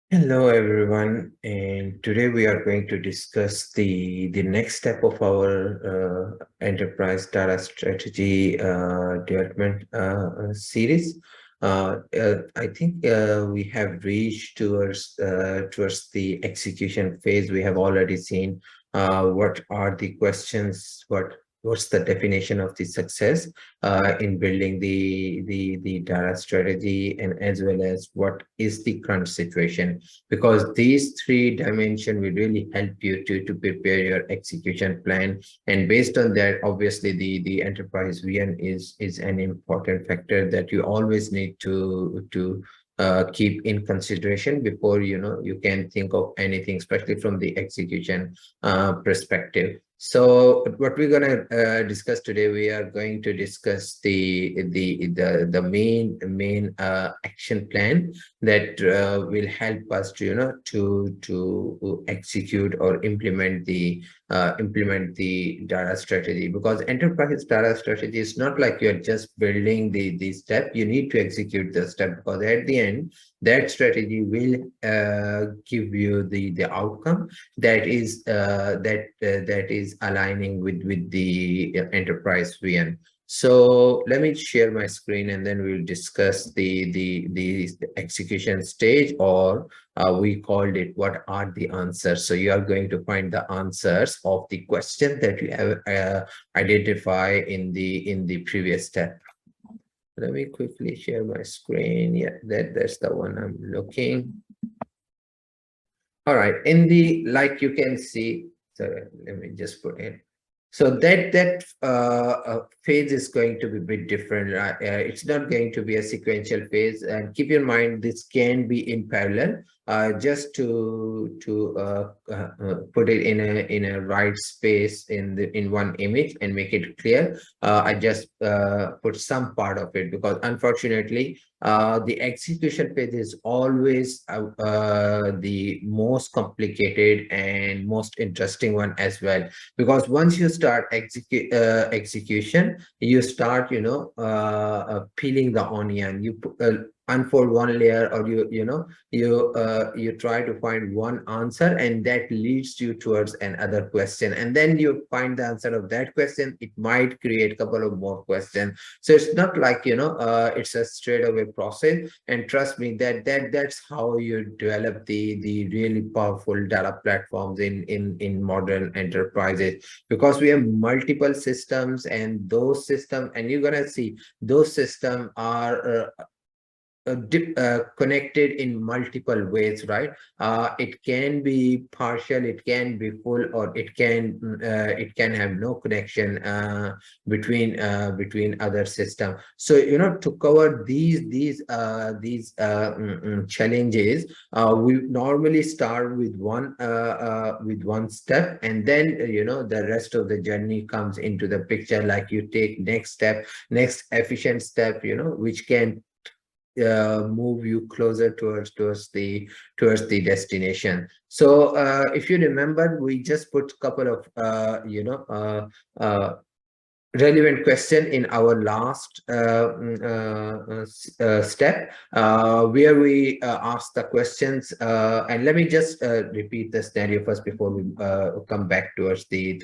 Hello everyone, and today we are going to discuss the next step of our enterprise data strategy development series. I think we have reached towards the execution phase. We have already seen what are the questions, what's the definition of the success in building the data strategy, and as well as what is the current situation, because these three dimensions will really help you to prepare your execution plan. And based on that, obviously the enterprise VN is an important factor that you always need to keep in consideration before you can think of anything, especially from the execution perspective. So what we're going to discuss today, we are going to discuss the main action plan that will help us to to execute or implement the data strategy, because enterprise data strategy is not like you're just building the step. You need to execute the step, because at the end that strategy will give you the outcome that is aligning with the enterprise VN. So let me share my screen, and then we'll discuss the execution stage, or we called it what are the answers. So you are going to find the answers of the question that you have identified in the previous step. Let me quickly share my screen. Yeah, that's the one I'm looking. All right, in the, like you can see, sorry, let me just put it. So that phase is going to be a bit different. It's not going to be a sequential phase, and keep in mind this can be in parallel. Just to put it in a right space in one image and make it clear. I just put some part of it, because unfortunately the execution phase is always the most complicated and most interesting one as well, because once you start execution, you start peeling the onion. You unfold one layer, or you try to find one answer, and that leads you towards another question, and then you find the answer of that question. It might create a couple of more questions. So it's not like it's a straight away process. And trust me, that's how you develop the really powerful data platforms in modern enterprises, because we have multiple systems, and those systems, and you're gonna see those systems are connected in multiple ways, right? It can be partial, it can be full, or it can have no connection between other system. So to cover these challenges, we normally start with one step, and then the rest of the journey comes into the picture. Like you take next step, next efficient step, which can move you closer towards the destination. So if you remember, we just put a couple of relevant question in our last step, where we ask the questions, and let me just repeat the scenario first before we come back towards the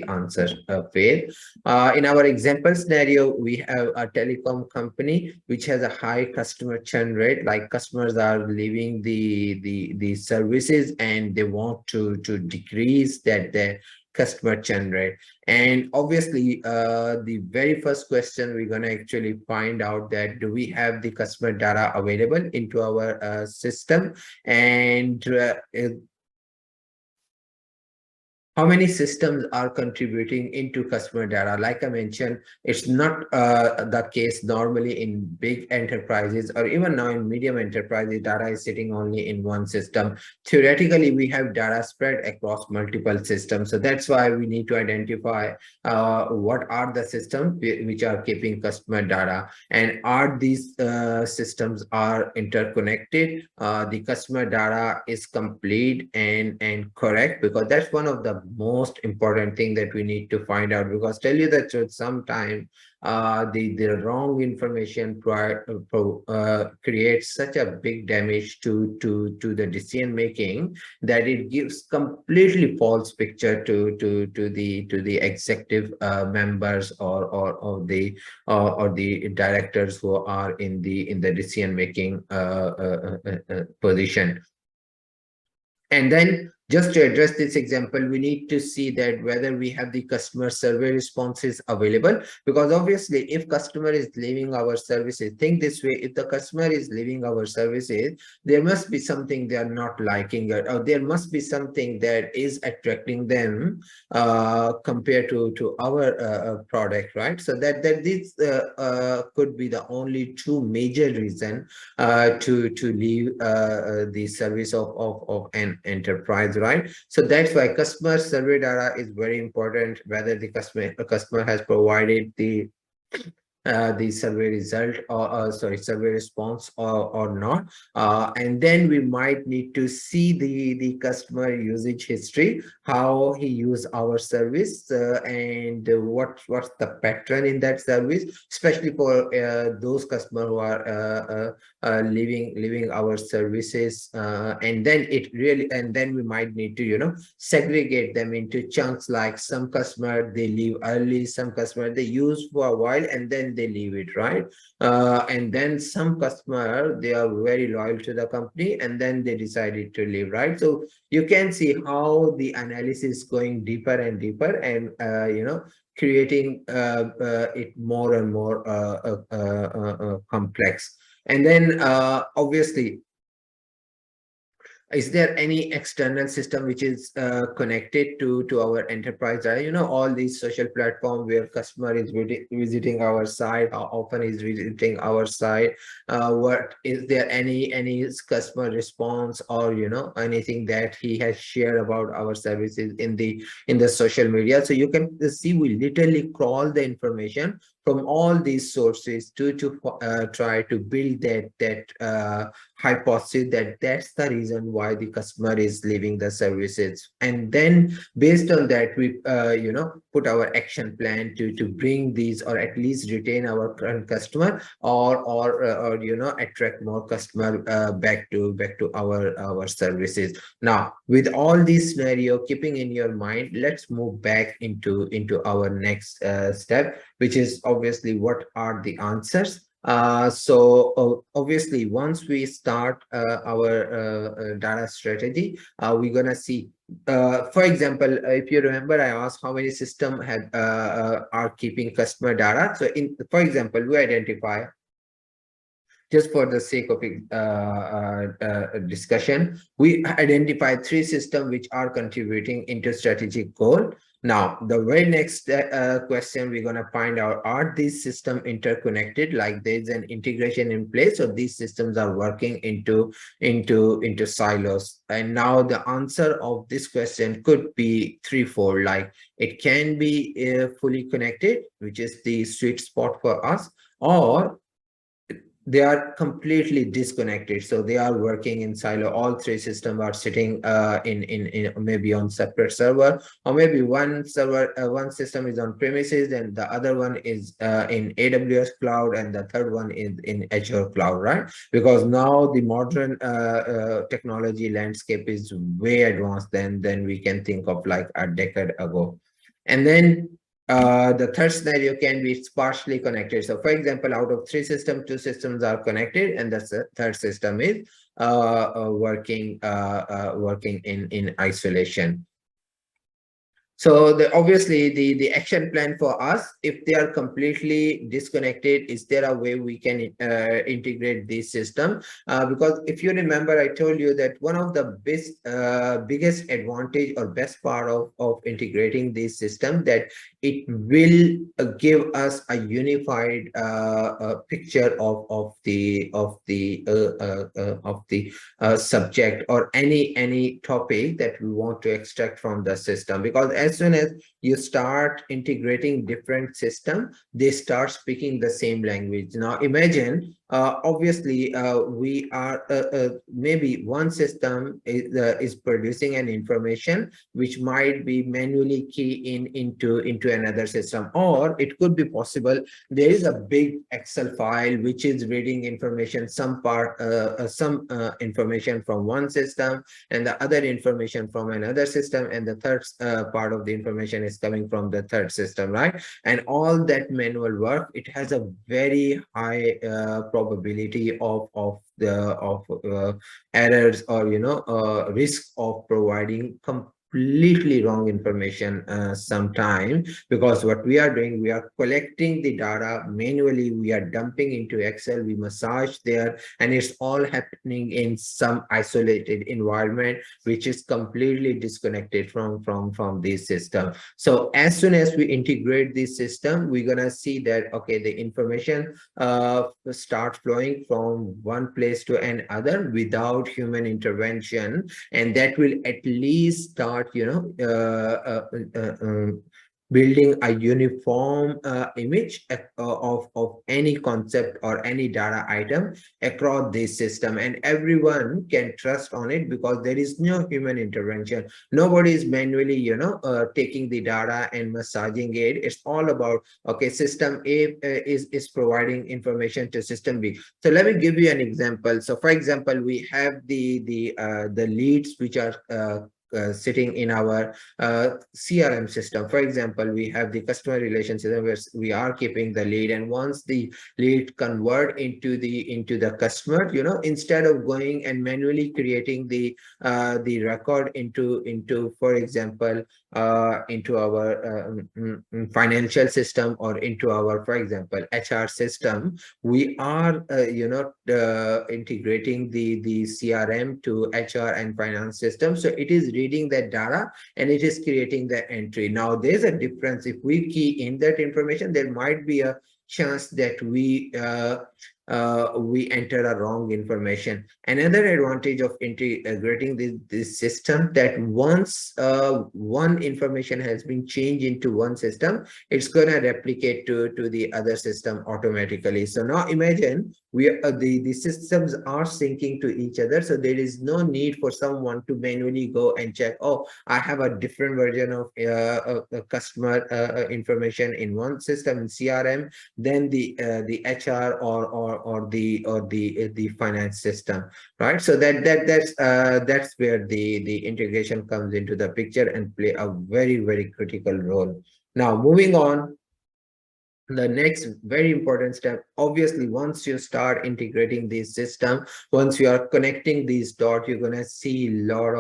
answer phase. In our example scenario, we have a telecom company which has a high customer churn rate. Like, customers are leaving the services, and they want to decrease that customer churn rate. And obviously, the very first question, we're going to actually find out that do we have the customer data available into our system, and how many systems are contributing into customer data. Like I mentioned, it's not the case normally in big enterprises, or even now in medium enterprises. Data is sitting only in one system. Theoretically, we have data spread across multiple systems. So that's why we need to identify what are the systems which are keeping customer data, and are these systems are interconnected. The customer data is complete and correct, because that's one of the most important thing that we need to find out, because tell you the truth, sometimes the wrong information creates such a big damage to the decision making, that it gives completely false picture to the executive members, or the directors who are in the decision making position. And then, just to address this example, we need to see that whether we have the customer survey responses available, because obviously if customer is leaving our services, think this way: if the customer is leaving our services, there must be something they are not liking, or there must be something that is attracting them compared to our product, right? So that this could be the only two major reason to leave the service of an enterprise, right? So that's why customer survey data is very important, whether the customer has provided the survey result, or survey response, or not. And then we might need to see the customer usage history, how he used our service, and what's the pattern in that service, especially for those customers who are leaving our services. And then we might need to segregate them into chunks, like some customer they leave early, some customer they use for a while and then they leave it, right? And then some customer they are very loyal to the company and then they decided to leave, right? So you can see how the analysis is going deeper and deeper, and creating it more and more complex. And then obviously, is there any external system which is connected to our enterprise data? All these social platform where customer is visiting our site, how often is visiting our site, what is there any customer response, or anything that he has shared about our services in the social media. So you can see we literally crawl the information from all these sources to try to build that hypothesis that that's the reason why the customer is leaving the services. And then based on that, we put our action plan to bring these, or at least retain our current customer, or attract more customer back to our services. Now, with all these scenario keeping in your mind, let's move back into our next step, which is obviously what are the answers. So obviously, once we start our data strategy, we're gonna see. For example, if you remember, I asked how many systems are keeping customer data. So, for example, we identify, just for the sake of discussion, we identify 3 systems which are contributing into strategic goal. Now, the very next question we're going to find out, are these systems interconnected, like there's an integration in place, or these systems are working into silos? And now the answer of this question could be threefold. Like, it can be fully connected, which is the sweet spot for us, or they are completely disconnected, so they are working in silo. All 3 systems are sitting in maybe on separate server, or maybe one system is on premises and the other one is in AWS cloud, and the third one is in Azure cloud, right? Because now the modern technology landscape is way advanced than we can think of like a decade ago. And then the third scenario can be partially connected. So for example, out of 3 systems, 2 systems are connected and the third system is working in isolation. So obviously the action plan for us, if they are completely disconnected, is there a way we can integrate this system? Because if you remember, I told you that one of the biggest advantage or best part of integrating this system, that it will give us a unified picture of the subject, or any topic that we want to extract from the system. Because as soon as you start integrating different systems, they start speaking the same language. Now imagine obviously we are maybe one system is producing an information which might be manually key into another system, or it could be possible there is a big Excel file which is reading information, some information from one system and the other information from another system, and the third part of the information is coming from the third system, right? And all that manual work, it has a very high probability of errors, or risk of providing completely wrong information sometime, because what we are doing, we are collecting the data manually, we are dumping into Excel, we massage there, and it's all happening in some isolated environment which is completely disconnected from this system. So as soon as we integrate this system, we're gonna see that okay, the information start flowing from one place to another without human intervention, and that will at least start building a uniform image of any concept or any data item across this system, and everyone can trust on it because there is no human intervention. Nobody is manually taking the data and massaging it. It's all about, okay, system A is providing information to system B. So let me give you an example. So for example, we have the leads which are sitting in our CRM system. For example, we have the customer relationship where we are keeping the lead, and once the lead convert into the customer, instead of going and manually creating the record into for example into our financial system, or into our, for example, HR system, we are integrating the CRM to HR and finance system. So it is reading that data and it is creating the entry. Now there's a difference. If we key in that information, there might be a chance that we enter a wrong information. Another advantage of integrating this system, that once one information has been changed into one system, it's going to replicate to the other system automatically. So now imagine the systems are syncing to each other, so there is no need for someone to manually go and check, oh, I have a different version of customer information in one system in CRM than the HR or the finance system, right? So that's where the integration comes into the picture and play a very, very critical role. Now moving on, the next very important step, obviously, once you start integrating this system, once you are connecting these dots, you're going to see a lot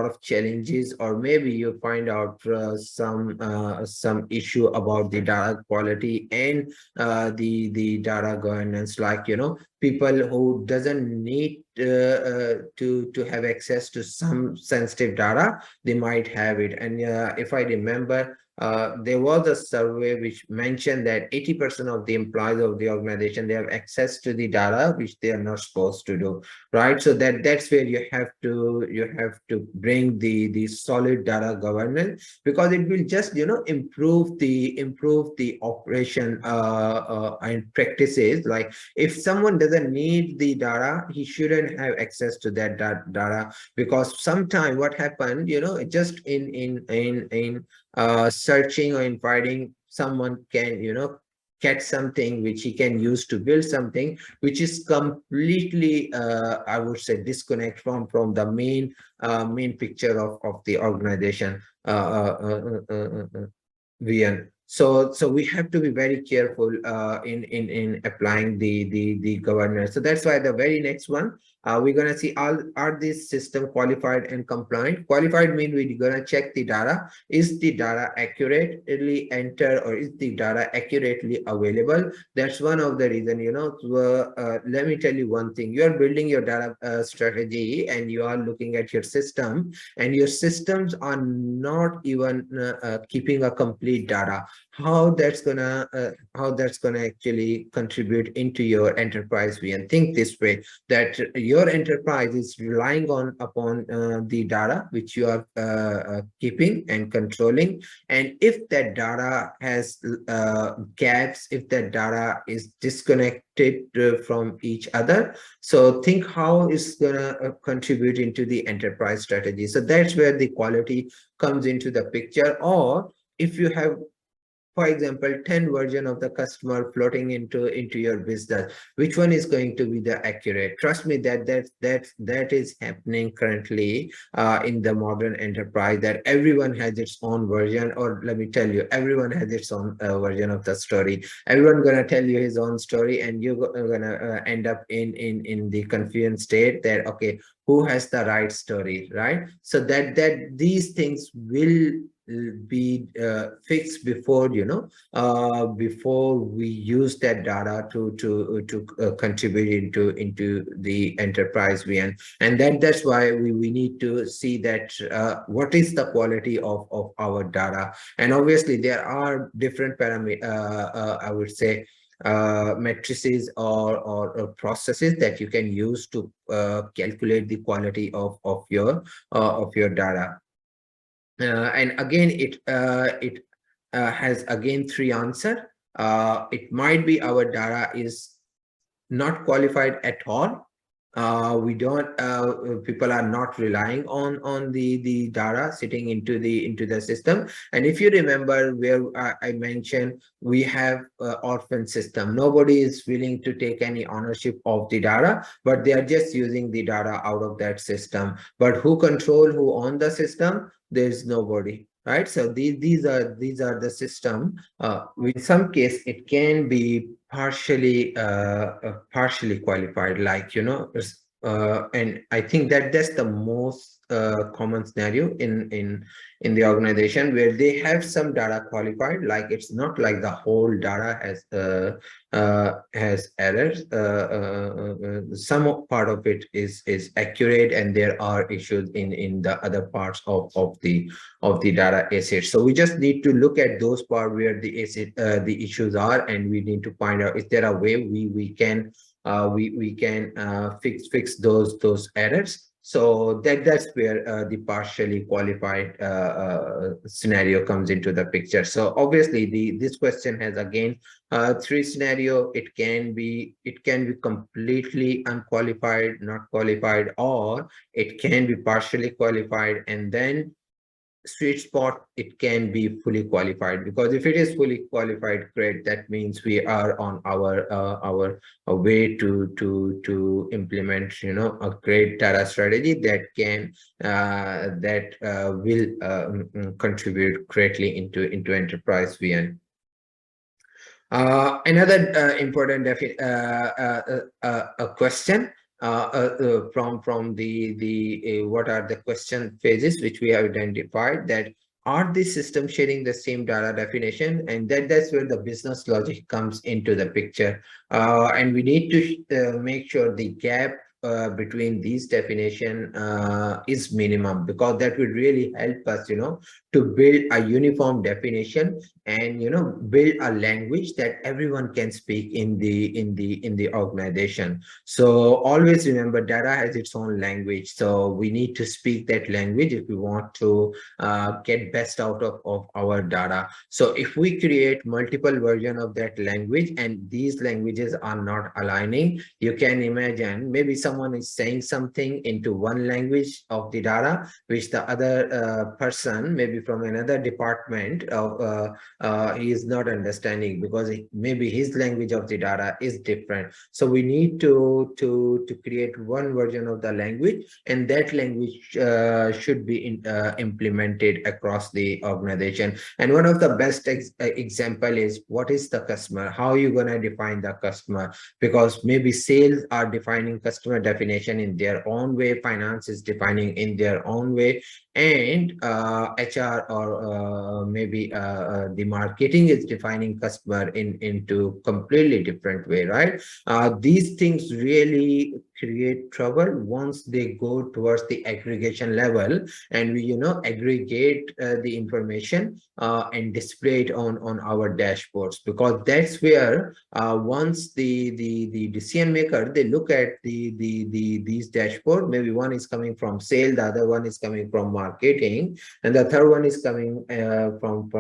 of challenges, or maybe you find out some issue about the data quality and the data governance, like people who doesn't need to have access to some sensitive data, they might have it. And if I remember, there was a survey which mentioned that 80% of the employees of the organization, they have access to the data which they are not supposed to do, right? So that's where you have to bring the solid data governance, because it will just improve the operation and practices. Like if someone doesn't need the data, he shouldn't have access to that data, because sometime what happened, just in searching or inviting, someone can catch something which he can use to build something which is completely I would say disconnect from the main picture of the organization. VN. So we have to be very careful in applying the governance. So that's why the very next one, we're gonna see, are these system qualified and compliant? Qualified mean we're gonna check the data. Is the data accurately entered, or is the data accurately available? That's one of the reason, let me tell you one thing. You are building your data strategy, and you are looking at your system, and your systems are not even keeping a complete data. how that's gonna actually contribute into your enterprise view. And think this way, that your enterprise is relying on upon the data which you are keeping and controlling. And if that data has gaps, if that data is disconnected from each other, so think how it's gonna contribute into the enterprise strategy. So that's where the quality comes into the picture. Or if you have, for example, 10 version of the customer floating into your business, which one is going to be the accurate? Trust me, that is happening currently in the modern enterprise, that everyone has its own version. Or let me tell you, everyone has its own version of the story. Everyone gonna tell you his own story, and you're gonna end up in the confused state that, okay, who has the right story, right? So that these things will be fixed before, before we use that data to contribute into the enterprise VN. And that's why we need to see that what is the quality of our data. And obviously there are different parameters, I would say, matrices or processes that you can use to calculate the quality of your data. And again, it has again three answer. It might be our data is not qualified at all. We don't People are not relying on the data sitting into the system. And if you remember where I mentioned, we have orphan system. Nobody is willing to take any ownership of the data, but they are just using the data out of that system. But who control, who own the system? There's nobody, right? So these are the system. In some case it can be partially qualified, like, and I think that that's the most common scenario in the organization, where they have some data qualified, like it's not like the whole data has errors. Some part of it is accurate, and there are issues in the other parts of the data asset. So we just need to look at those part where the asset the issues are, and we need to find out, is there a way we can fix those errors. So that's where the partially qualified scenario comes into the picture. So obviously this question has again three scenario. It can be completely unqualified, not qualified, or it can be partially qualified, and then sweet spot, it can be fully qualified. Because if it is fully qualified, great, that means we are on our way to implement, a great data strategy that can will contribute greatly into enterprise VN. Another important question from the what are the question phases which we have identified, that are the system sharing the same data definition? And that's where the business logic comes into the picture. And we need to make sure the gap between these definition is minimum, because that will really help us, to build a uniform definition, and build a language that everyone can speak in the organization. So always remember, data has its own language, so we need to speak that language if we want to get best out of our data. So if we create multiple version of that language, and these languages are not aligning, you can imagine maybe someone is saying something into one language of the data, which the other person, maybe from another department of he is not understanding, because maybe his language of the data is different. So we need to create one version of the language, and that language should be implemented across the organization. And one of the best example is, what is the customer? How are you going to define the customer? Because maybe sales are defining customer definition in their own way, finance is defining in their own way, and HR or maybe the marketing is defining customer into completely different way, right? These things really create trouble once they go towards the aggregation level, and we aggregate the information and display it on our dashboards, because that's where once the decision maker, they look at these dashboard, maybe one is coming from sale, the other one is coming from marketing, and the third one is coming from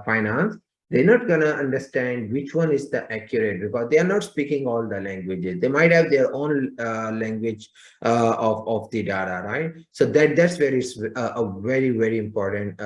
finance. They're not gonna understand which one is the accurate, because they are not speaking all the languages. They might have their own language of the data, right? So that's where it's a very important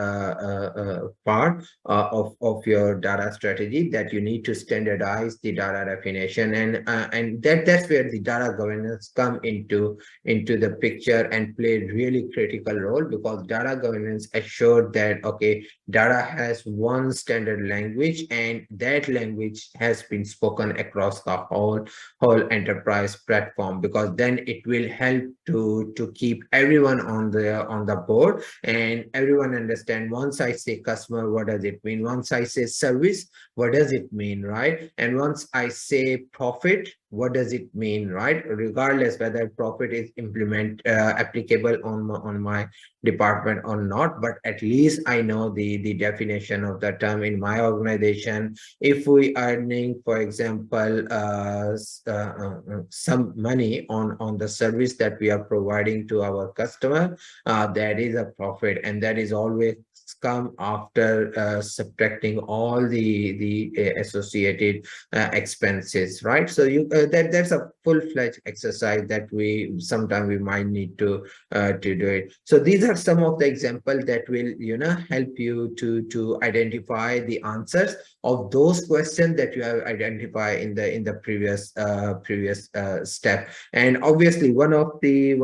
part of your data strategy, that you need to standardize the data definition, and that's where the data governance come into the picture and play a really critical role, because data governance assured that, okay, data has one standard language, and that language has been spoken across the whole enterprise platform, because then it will help to keep everyone on the board, and everyone understand, once I say customer, what does it mean? Once I say service, what does it mean, right? And once I say profit, what does it mean, right? Regardless whether profit is applicable on my department or not, but at least I know the definition of the term in my organization. If we earning, for example, some money on the service that we are providing to our customer, that is a profit, and that is always come after subtracting all the associated expenses, right? So that's a full-fledged exercise that we sometimes we might need to do it. So these are some of the examples that will help you to identify the answers of those questions that you have identified in the previous step. And obviously one of the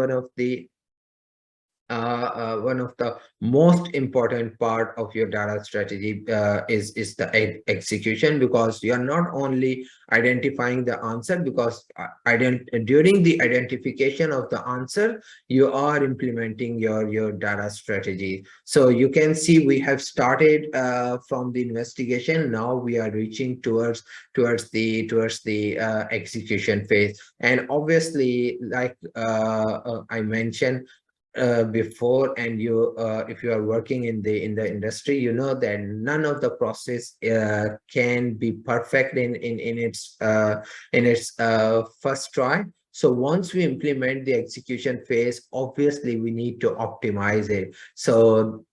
most important part of your data strategy is the execution, because you are not only identifying the answer, because during the identification of the answer, you are implementing your data strategy. So you can see we have started from the investigation. Now we are reaching towards the execution phase. And obviously, like I mentioned before, and you if you are working in the industry, you know that none of the process can be perfect in its first try. So once we implement the execution phase, obviously we need to optimize it. So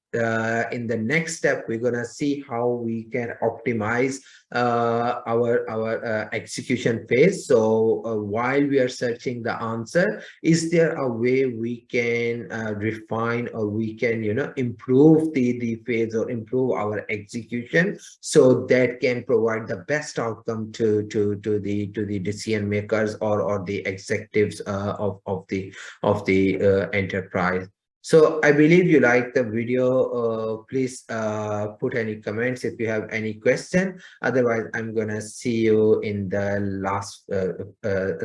in the next step, we're gonna see how we can optimize our execution phase. So while we are searching the answer, is there a way we can refine, or we can improve the phase, or improve our execution, so that can provide the best outcome to the decision makers, or the executives of the enterprise. So I believe you like the video. Please put any comments if you have any question. Otherwise, I'm gonna see you in the last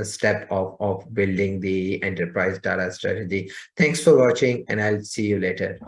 step of building the enterprise data strategy. Thanks for watching, and I'll see you later.